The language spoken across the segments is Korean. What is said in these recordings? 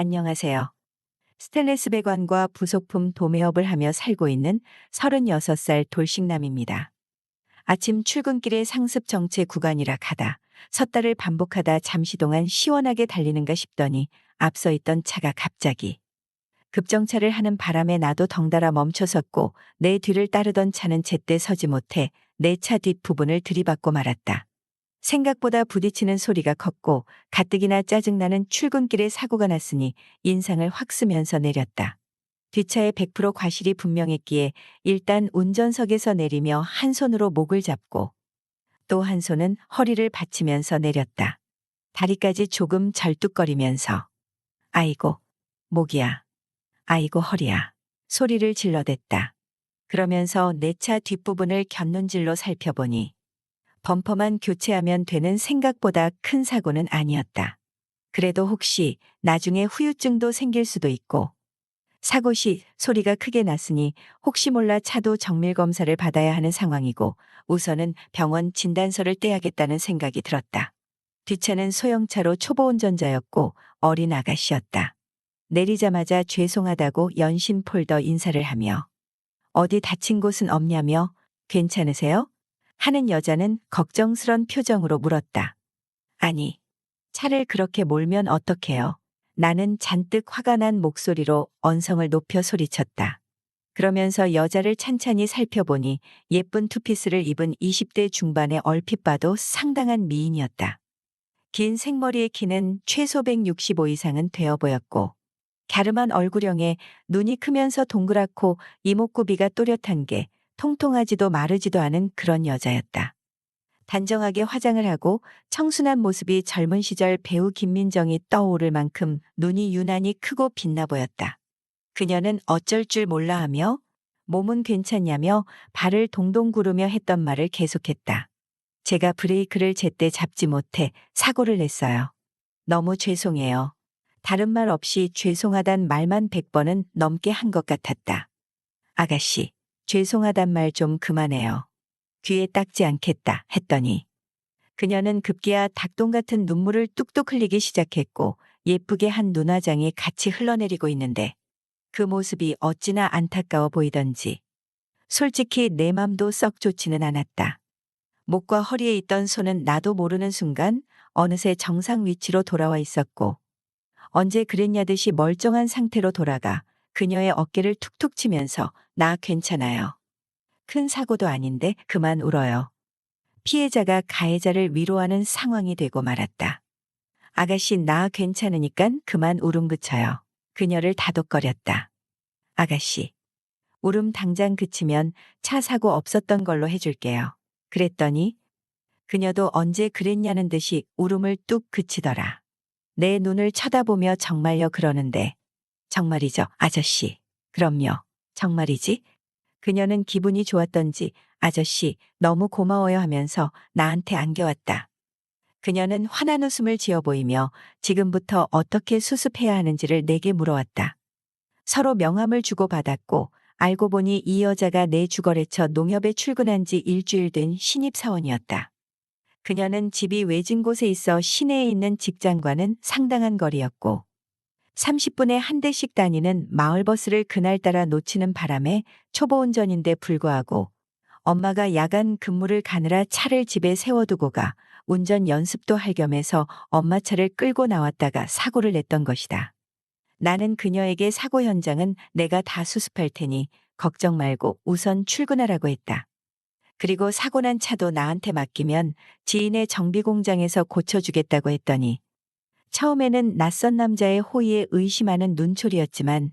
안녕하세요. 스테인리스 배관과 부속품 도매업을 하며 살고 있는 36살 돌싱남입니다. 아침 출근길에 상습 정체 구간이라 가다 섰다를 반복하다 잠시 동안 시원하게 달리는가 싶더니 앞서 있던 차가 갑자기 급정차를 하는 바람에 나도 덩달아 멈춰섰고 내 뒤를 따르던 차는 제때 서지 못해 내 차 뒷부분을 들이받고 말았다. 생각보다 부딪히는 소리가 컸고 가뜩이나 짜증나는 출근길에 사고가 났으니 인상을 확 쓰면서 내렸다. 뒷차에 100% 과실이 분명했기에 일단 운전석에서 내리며 한 손으로 목을 잡고 또 한 손은 허리를 받치면서 내렸다. 다리까지 조금 절뚝거리면서 아이고, 목이야. 아이고, 허리야. 소리를 질러댔다. 그러면서 내 차 뒷부분을 곁눈질로 살펴보니 범퍼만 교체하면 되는 생각보다 큰 사고는 아니었다. 그래도 혹시 나중에 후유증도 생길 수도 있고 사고 시 소리가 크게 났으니 혹시 몰라 차도 정밀 검사를 받아야 하는 상황이고 우선은 병원 진단서를 떼야겠다는 생각이 들었다. 뒷차는 소형차로 초보 운전자였고 어린 아가씨였다. 내리자마자 죄송하다고 연신 폴더 인사를 하며 어디 다친 곳은 없냐며 괜찮으세요? 하는 여자는 걱정스런 표정으로 물었다. 아니, 차를 그렇게 몰면 어떡해요? 나는 잔뜩 화가 난 목소리로 언성을 높여 소리쳤다. 그러면서 여자를 찬찬히 살펴보니 예쁜 투피스를 입은 20대 중반의 얼핏 봐도 상당한 미인이었다. 긴 생머리의 키는 최소 165 이상은 되어 보였고 갸름한 얼굴형에 눈이 크면서 동그랗고 이목구비가 또렷한 게 통통하지도 마르지도 않은 그런 여자였다. 단정하게 화장을 하고 청순한 모습이 젊은 시절 배우 김민정이 떠오를 만큼 눈이 유난히 크고 빛나 보였다. 그녀는 어쩔 줄 몰라 하며 몸은 괜찮냐며 발을 동동 구르며 했던 말을 계속했다. 제가 브레이크를 제때 잡지 못해 사고를 냈어요. 너무 죄송해요. 다른 말 없이 죄송하단 말만 100번은 넘게 한 것 같았다. 아가씨, 죄송하단 말 좀 그만해요. 귀에 닦지 않겠다 했더니 그녀는 급기야 닭똥 같은 눈물을 뚝뚝 흘리기 시작했고 예쁘게 한 눈화장이 같이 흘러내리고 있는데 그 모습이 어찌나 안타까워 보이던지 솔직히 내 맘도 썩 좋지는 않았다. 목과 허리에 있던 손은 나도 모르는 순간 어느새 정상 위치로 돌아와 있었고 언제 그랬냐듯이 멀쩡한 상태로 돌아가 그녀의 어깨를 툭툭 치면서 나 괜찮아요. 큰 사고도 아닌데 그만 울어요. 피해자가 가해자를 위로하는 상황이 되고 말았다. 아가씨 나 괜찮으니깐 그만 울음 그쳐요. 그녀를 다독거렸다. 아가씨, 울음 당장 그치면 차 사고 없었던 걸로 해줄게요. 그랬더니 그녀도 언제 그랬냐는 듯이 울음을 뚝 그치더라. 내 눈을 쳐다보며 정말요 그러는데 정말이죠 아저씨. 그럼요. 정말이지? 그녀는 기분이 좋았던지 아저씨 너무 고마워요 하면서 나한테 안겨왔다. 그녀는 환한 웃음을 지어 보이며 지금부터 어떻게 수습해야 하는지를 내게 물어왔다. 서로 명함을 주고받았고 알고 보니 이 여자가 내 주거래처 농협에 출근한 지 일주일 된 신입사원이었다. 그녀는 집이 외진 곳에 있어 시내에 있는 직장과는 상당한 거리였고 30분에 한 대씩 다니는 마을버스를 그날따라 놓치는 바람에 초보 운전인데 불구하고 엄마가 야간 근무를 가느라 차를 집에 세워두고 가 운전 연습도 할 겸해서 엄마 차를 끌고 나왔다가 사고를 냈던 것이다. 나는 그녀에게 사고 현장은 내가 다 수습할 테니 걱정 말고 우선 출근하라고 했다. 그리고 사고 난 차도 나한테 맡기면 지인의 정비 공장에서 고쳐주겠다고 했더니 처음에는 낯선 남자의 호의에 의심하는 눈초리였지만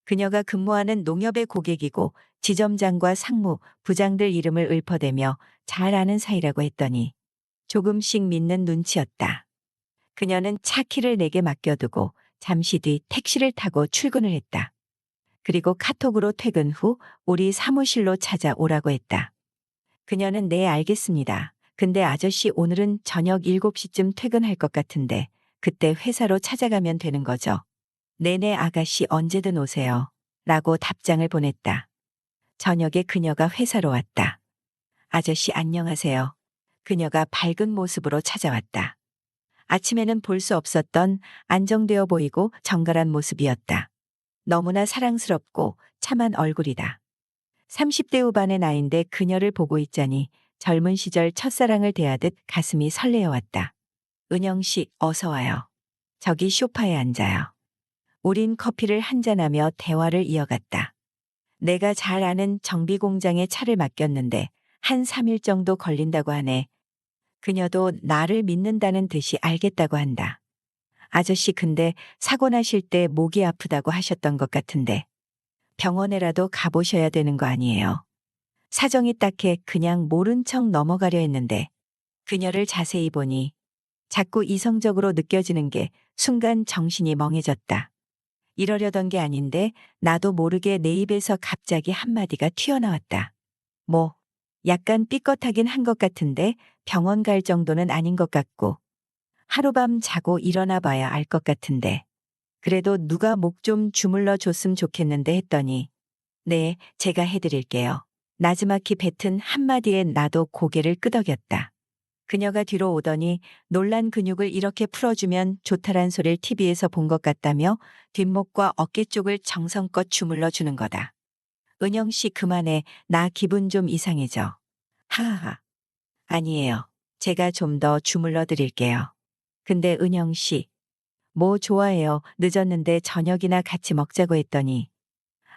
그녀가 근무하는 농협의 고객이고 지점장과 상무, 부장들 이름을 읊어대며 잘 아는 사이라고 했더니 조금씩 믿는 눈치였다. 그녀는 차 키를 내게 맡겨두고 잠시 뒤 택시를 타고 출근을 했다. 그리고 카톡으로 퇴근 후 우리 사무실로 찾아오라고 했다. 그녀는 네 알겠습니다. 근데 아저씨 오늘은 저녁 7시쯤 퇴근할 것 같은데 그때 회사로 찾아가면 되는 거죠. 네네 아가씨 언제든 오세요. 라고 답장을 보냈다. 저녁에 그녀가 회사로 왔다. 아저씨 안녕하세요. 그녀가 밝은 모습으로 찾아왔다. 아침에는 볼 수 없었던 안정되어 보이고 정갈한 모습이었다. 너무나 사랑스럽고 참한 얼굴이다. 30대 후반의 나이인데 그녀를 보고 있자니 젊은 시절 첫사랑을 대하듯 가슴이 설레어왔다. 은영 씨, 어서 와요. 저기 소파에 앉아요. 우린 커피를 한잔하며 대화를 이어갔다. 내가 잘 아는 정비 공장에 차를 맡겼는데 한 3일 정도 걸린다고 하네. 그녀도 나를 믿는다는 듯이 알겠다고 한다. 아저씨 근데 사고 나실 때 목이 아프다고 하셨던 것 같은데 병원에라도 가보셔야 되는 거 아니에요. 사정이 딱해 그냥 모른 척 넘어가려 했는데 그녀를 자세히 보니 자꾸 이성적으로 느껴지는 게 순간 정신이 멍해졌다. 이러려던 게 아닌데 나도 모르게 내 입에서 갑자기 한마디가 튀어나왔다. 뭐, 약간 삐끗하긴 한 것 같은데 병원 갈 정도는 아닌 것 같고 하룻밤 자고 일어나 봐야 알 것 같은데 그래도 누가 목 좀 주물러 줬으면 좋겠는데 했더니 네, 제가 해드릴게요. 나지막히 뱉은 한마디에 나도 고개를 끄덕였다. 그녀가 뒤로 오더니 놀란 근육을 이렇게 풀어주면 좋다란 소리를 TV에서 본 것 같다며 뒷목과 어깨 쪽을 정성껏 주물러 주는 거다. 은영 씨 그만해. 나 기분 좀 이상해져. 하하하. 아니에요. 제가 좀 더 주물러 드릴게요. 근데 은영 씨, 뭐 좋아해요. 늦었는데 저녁이나 같이 먹자고 했더니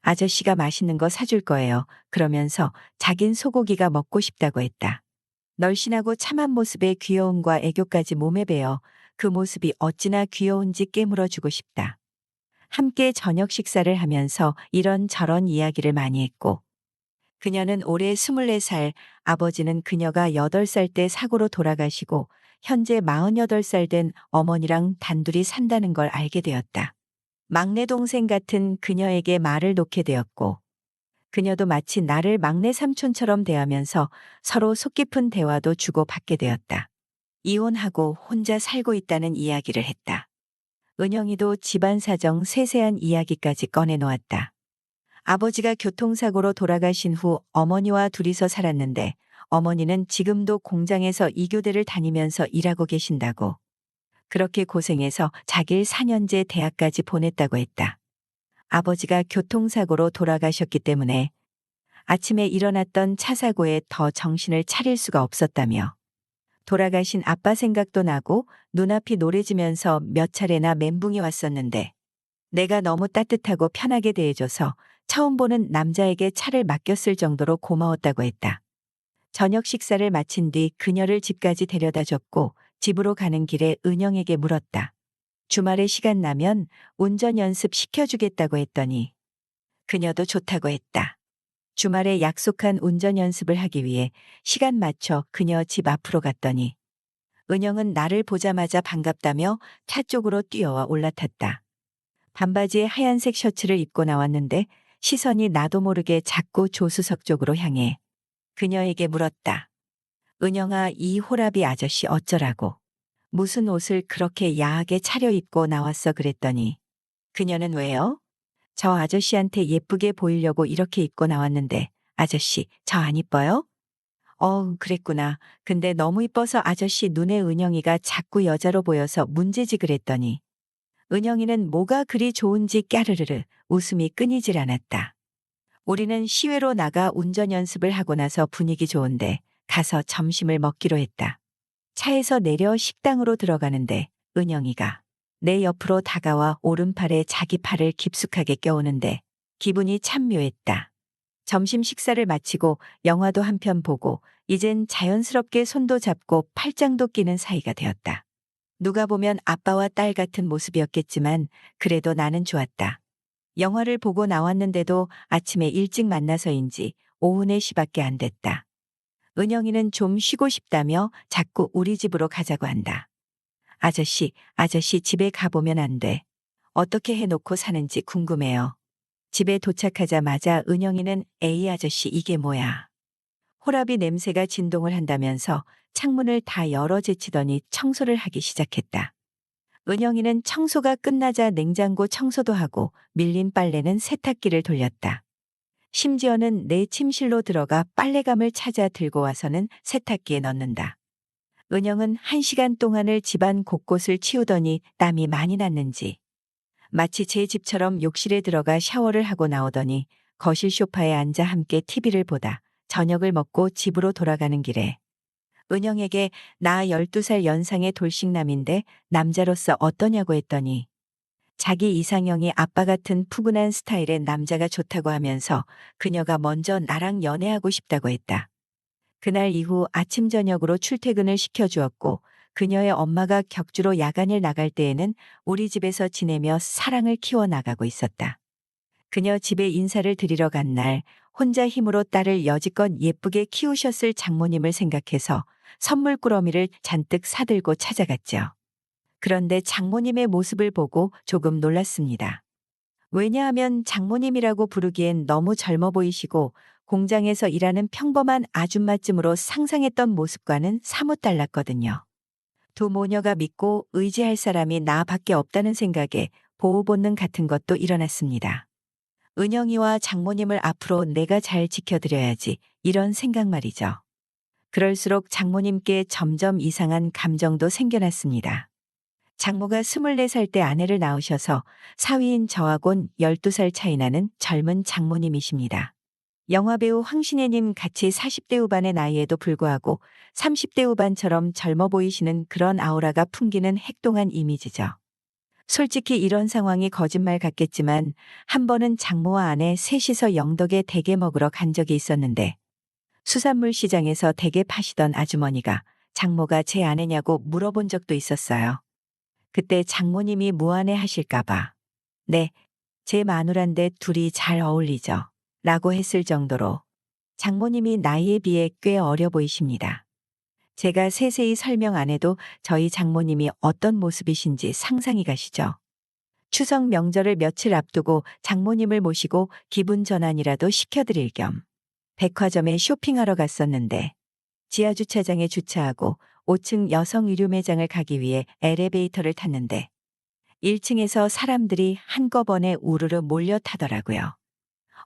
아저씨가 맛있는 거 사줄 거예요. 그러면서 자긴 소고기가 먹고 싶다고 했다. 널씬하고 참한 모습에 귀여움과 애교까지 몸에 배어 그 모습이 어찌나 귀여운지 깨물어주고 싶다. 함께 저녁 식사를 하면서 이런저런 이야기를 많이 했고 그녀는 올해 24살, 아버지는 그녀가 8살 때 사고로 돌아가시고 현재 48살 된 어머니랑 단둘이 산다는 걸 알게 되었다. 막내 동생 같은 그녀에게 말을 놓게 되었고 그녀도 마치 나를 막내 삼촌처럼 대하면서 서로 속 깊은 대화도 주고받게 되었다. 이혼하고 혼자 살고 있다는 이야기를 했다. 은영이도 집안 사정 세세한 이야기까지 꺼내놓았다. 아버지가 교통사고로 돌아가신 후 어머니와 둘이서 살았는데 어머니는 지금도 공장에서 2교대를 다니면서 일하고 계신다고. 그렇게 고생해서 자길 4년제 대학까지 보냈다고 했다. 아버지가 교통사고로 돌아가셨기 때문에 아침에 일어났던 차 사고에 더 정신을 차릴 수가 없었다며 돌아가신 아빠 생각도 나고 눈앞이 노래지면서 몇 차례나 멘붕이 왔었는데 내가 너무 따뜻하고 편하게 대해줘서 처음 보는 남자에게 차를 맡겼을 정도로 고마웠다고 했다. 저녁 식사를 마친 뒤 그녀를 집까지 데려다 줬고 집으로 가는 길에 은영에게 물었다. 주말에 시간 나면 운전 연습 시켜주겠다고 했더니 그녀도 좋다고 했다. 주말에 약속한 운전 연습을 하기 위해 시간 맞춰 그녀 집 앞으로 갔더니 은영은 나를 보자마자 반갑다며 차 쪽으로 뛰어와 올라탔다. 반바지에 하얀색 셔츠를 입고 나왔는데 시선이 나도 모르게 자꾸 조수석 쪽으로 향해 그녀에게 물었다. 은영아, 이 호라비 아저씨 어쩌라고. 무슨 옷을 그렇게 야하게 차려입고 나왔어 그랬더니 그녀는 왜요? 저 아저씨한테 예쁘게 보이려고 이렇게 입고 나왔는데 아저씨 저 안 이뻐요? 그랬구나. 근데 너무 이뻐서 아저씨 눈에 은영이가 자꾸 여자로 보여서 문제지 그랬더니 은영이는 뭐가 그리 좋은지 까르르르 웃음이 끊이질 않았다. 우리는 시외로 나가 운전 연습을 하고 나서 분위기 좋은데 가서 점심을 먹기로 했다. 차에서 내려 식당으로 들어가는데 은영이가 내 옆으로 다가와 오른팔에 자기 팔을 깊숙하게 껴오는데 기분이 참 묘했다. 점심 식사를 마치고 영화도 한 편 보고 이젠 자연스럽게 손도 잡고 팔짱도 끼는 사이가 되었다. 누가 보면 아빠와 딸 같은 모습이었겠지만 그래도 나는 좋았다. 영화를 보고 나왔는데도 아침에 일찍 만나서인지 오후 4시밖에 안 됐다. 은영이는 좀 쉬고 싶다며 자꾸 우리 집으로 가자고 한다. 아저씨 집에 가보면 안 돼. 어떻게 해놓고 사는지 궁금해요. 집에 도착하자마자 은영이는 에이 아저씨 이게 뭐야. 호라비 냄새가 진동을 한다면서 창문을 다 열어 제치더니 청소를 하기 시작했다. 은영이는 청소가 끝나자 냉장고 청소도 하고 밀린 빨래는 세탁기를 돌렸다. 심지어는 내 침실로 들어가 빨래감을 찾아 들고 와서는 세탁기에 넣는다. 은영은 1시간 동안을 집안 곳곳을 치우더니 땀이 많이 났는지 마치 제 집처럼 욕실에 들어가 샤워를 하고 나오더니 거실 소파에 앉아 함께 TV를 보다 저녁을 먹고 집으로 돌아가는 길에 은영에게 나 12살 연상의 돌싱남인데 남자로서 어떠냐고 했더니 자기 이상형이 아빠 같은 푸근한 스타일의 남자가 좋다고 하면서 그녀가 먼저 나랑 연애하고 싶다고 했다. 그날 이후 아침 저녁으로 출퇴근을 시켜주었고 그녀의 엄마가 격주로 야간일 나갈 때에는 우리 집에서 지내며 사랑을 키워나가고 있었다. 그녀 집에 인사를 드리러 간 날 혼자 힘으로 딸을 여지껏 예쁘게 키우셨을 장모님을 생각해서 선물 꾸러미를 잔뜩 사들고 찾아갔죠. 그런데 장모님의 모습을 보고 조금 놀랐습니다. 왜냐하면 장모님이라고 부르기엔 너무 젊어 보이시고 공장에서 일하는 평범한 아줌마쯤으로 상상했던 모습과는 사뭇 달랐거든요. 두 모녀가 믿고 의지할 사람이 나밖에 없다는 생각에 보호 본능 같은 것도 일어났습니다. 은영이와 장모님을 앞으로 내가 잘 지켜드려야지 이런 생각 말이죠. 그럴수록 장모님께 점점 이상한 감정도 생겨났습니다. 장모가 24살 때 아내를 낳으셔서 사위인 저하곤 12살 차이 나는 젊은 장모님이십니다. 영화배우 황신혜님 같이 40대 후반의 나이에도 불구하고 30대 후반처럼 젊어 보이시는 그런 아우라가 풍기는 행동한 이미지죠. 솔직히 이런 상황이 거짓말 같겠지만 한 번은 장모와 아내 셋이서 영덕에 대게 먹으러 간 적이 있었는데 수산물 시장에서 대게 파시던 아주머니가 장모가 제 아내냐고 물어본 적도 있었어요. 그때 장모님이 무안해 하실까봐 네, 제 마누란데 둘이 잘 어울리죠. 라고 했을 정도로 장모님이 나이에 비해 꽤 어려 보이십니다. 제가 세세히 설명 안 해도 저희 장모님이 어떤 모습이신지 상상이 가시죠. 추석 명절을 며칠 앞두고 장모님을 모시고 기분 전환이라도 시켜드릴 겸 백화점에 쇼핑하러 갔었는데 지하주차장에 주차하고 5층 여성 의류 매장을 가기 위해 엘리베이터를 탔는데 1층에서 사람들이 한꺼번에 우르르 몰려 타더라고요.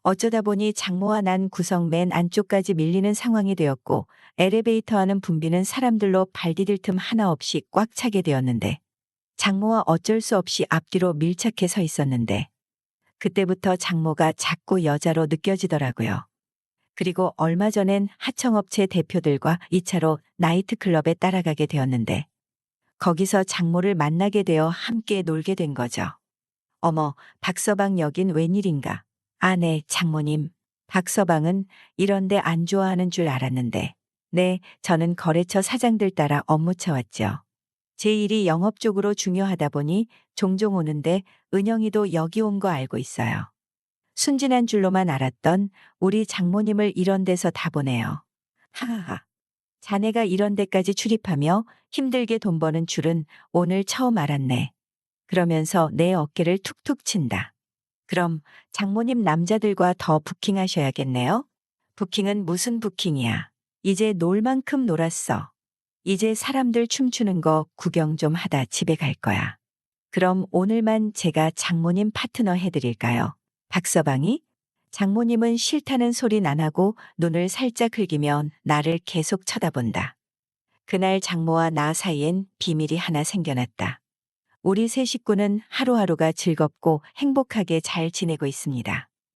어쩌다 보니 장모와 난 구석 맨 안쪽까지 밀리는 상황이 되었고 엘리베이터 안은 붐비는 사람들로 발 디딜 틈 하나 없이 꽉 차게 되었는데 장모와 어쩔 수 없이 앞뒤로 밀착해 서 있었는데 그때부터 장모가 자꾸 여자로 느껴지더라고요. 그리고 얼마 전엔 하청업체 대표들과 2차로 나이트클럽에 따라가게 되었는데 거기서 장모를 만나게 되어 함께 놀게 된 거죠. 어머, 박서방 여긴 웬일인가? 아, 네, 장모님. 박서방은 이런데 안 좋아하는 줄 알았는데. 네, 저는 거래처 사장들 따라 업무 쳐왔죠. 제 일이 영업 쪽으로 중요하다 보니 종종 오는데 은영이도 여기 온 거 알고 있어요. 순진한 줄로만 알았던 우리 장모님을 이런 데서 다 보내요. 하하하. 자네가 이런 데까지 출입하며 힘들게 돈 버는 줄은 오늘 처음 알았네. 그러면서 내 어깨를 툭툭 친다. 그럼 장모님 남자들과 더 부킹하셔야겠네요? 부킹은 무슨 부킹이야? 이제 놀 만큼 놀았어. 이제 사람들 춤추는 거 구경 좀 하다 집에 갈 거야. 그럼 오늘만 제가 장모님 파트너 해드릴까요? 박서방이? 장모님은 싫다는 소린 안 하고 눈을 살짝 흘기면 나를 계속 쳐다본다. 그날 장모와 나 사이엔 비밀이 하나 생겨났다. 우리 세 식구는 하루하루가 즐겁고 행복하게 잘 지내고 있습니다.